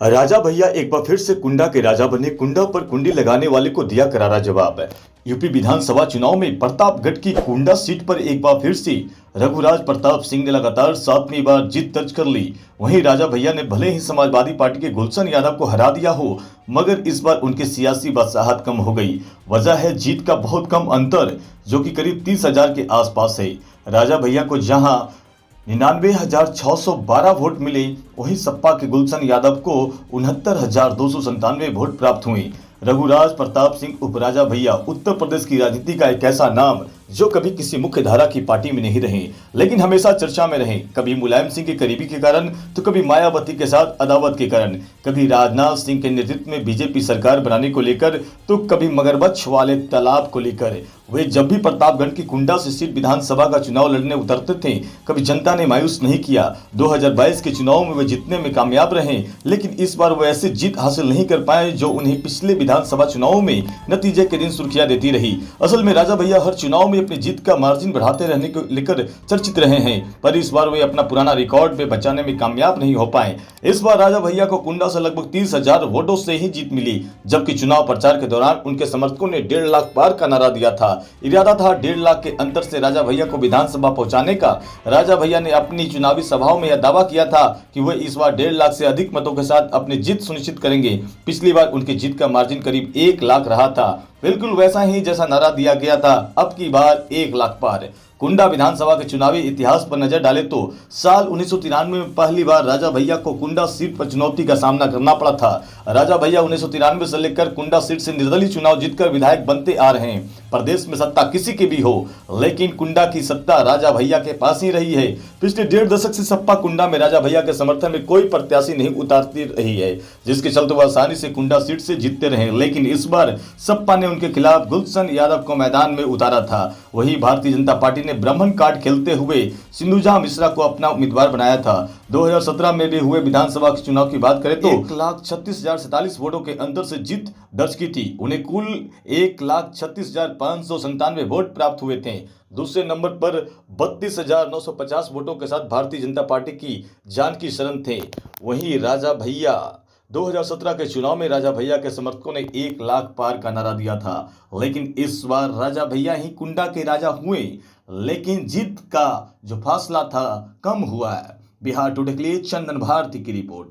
राजा भैया एक बार फिर से कुंडा के राजा बने। कुंडा पर कुंडी लगाने वाले को दिया करारा जवाब। यूपी विधानसभा चुनाव में प्रतापगढ़ की कुंडा सीट पर एक बार फिर से रघुराज प्रताप सिंह ने लगातार 7वीं बार जीत दर्ज कर ली। वहीं राजा भैया ने भले ही समाजवादी पार्टी के गुलशन यादव को हरा दिया हो, मगर इस बार उनकी सियासी बादशाहत कम हो गई। वजह है जीत का बहुत कम अंतर, जो कि करीब 30,000 के आसपास है। राजा भैया को जहां 99,612 वोट मिले, वहीं सपा के गुलशन यादव को 69,297 वोट प्राप्त हुए। रघुराज प्रताप सिंह उपराजा भैया उत्तर प्रदेश की राजनीति का एक ऐसा नाम जो कभी किसी मुख्य धारा की पार्टी में नहीं रहे, लेकिन हमेशा चर्चा में रहे। कभी मुलायम सिंह के करीबी के कारण, तो कभी मायावती के साथ अदावत के कारण, कभी राजनाथ सिंह के नेतृत्व में बीजेपी सरकार बनाने को लेकर, तो कभी मगरमच्छ वाले तालाब को लेकर। वे जब भी प्रतापगढ़ की कुंडा से सीट विधानसभा का चुनाव लड़ने उतरते थे, कभी जनता ने मायूस नहीं किया। 2022 के चुनाव में वे जीतने में कामयाब रहे, लेकिन इस बार वो ऐसी जीत हासिल नहीं कर पाए जो उन्हें पिछले विधानसभा चुनाव में नतीजे के दिन सुर्खियां देती रही। असल में राजा भैया हर चुनाव में अपनी जीत का मार्जिन बढ़ाते रहने को लेकर चर्चित रहे हैं, पर इस बार वे अपना पुराना रिकॉर्ड में बचाने में कामयाब नहीं हो पाए। इस बार राजा भैया को कुंडा से लगभग 30,000 वोटों से ही जीत मिली, जबकि चुनाव प्रचार के दौरान उनके समर्थकों ने 1.5 लाख पार का नारा दिया था। इरादा था 1.5 लाख के अंतर से राजा भैया को विधानसभा पहुंचाने का। राजा भैया ने अपनी चुनावी सभाओं में यह दावा किया था कि वे इस बार 1.5 लाख से अधिक मतों के साथ अपनी जीत सुनिश्चित करेंगे। पिछली बार उनकी जीत का मार्जिन करीब 1 लाख रहा था, बिल्कुल वैसा ही जैसा नारा दिया गया था। अब की बार 1 लाख पार। कुंडा विधानसभा के चुनावी इतिहास पर नजर डाले तो साल 1993 में पहली बार राजा भैया को कुंडा सीट पर चुनौती का सामना करना पड़ा था। राजा भैया 1993 से लेकर कुंडा सीट से निर्दलीय चुनाव जीतकर विधायक बनते आ रहे हैं। प्रदेश में सत्ता किसी की भी हो, लेकिन कुंडा की सत्ता राजा भैया के पास ही रही है। पिछले 1.5 दशक से सपा कुंडा में राजा भैया के समर्थन में कोई प्रत्याशी नहीं उतारती रही है, जिसके चलते वह आसानी से कुंडा सीट से जीतते रहे। लेकिन इस बार सपा ने उनके खिलाफ गुलशन यादव को मैदान में उतारा था। वही भारतीय जनता पार्टी ने ब्राह्मण कार्ड खेलते हुए सिंधुजा मिश्रा को अपना उम्मीदवार बनाया था। 2017 में भी हुए विधानसभा के चुनाव की बात करें तो 1,36,047 वोटों के अंतर से जीत दर्ज की थी। उन्हें कुल 1,36,597 वोट प्राप्त हुए थे। दूसरे नंबर पर 32,950 वोटों के साथ भारतीय जनता पार्टी की जानकी शरण थे। वहीं राजा भैया 2017 के चुनाव में राजा भैया के समर्थकों ने 1 लाख पार का नारा दिया था, लेकिन इस बार राजा भैया ही कुंडा के राजा हुए, लेकिन जीत का जो फासला था कम हुआ है। बिहार टुडे के लिए चंदन भारती की रिपोर्ट।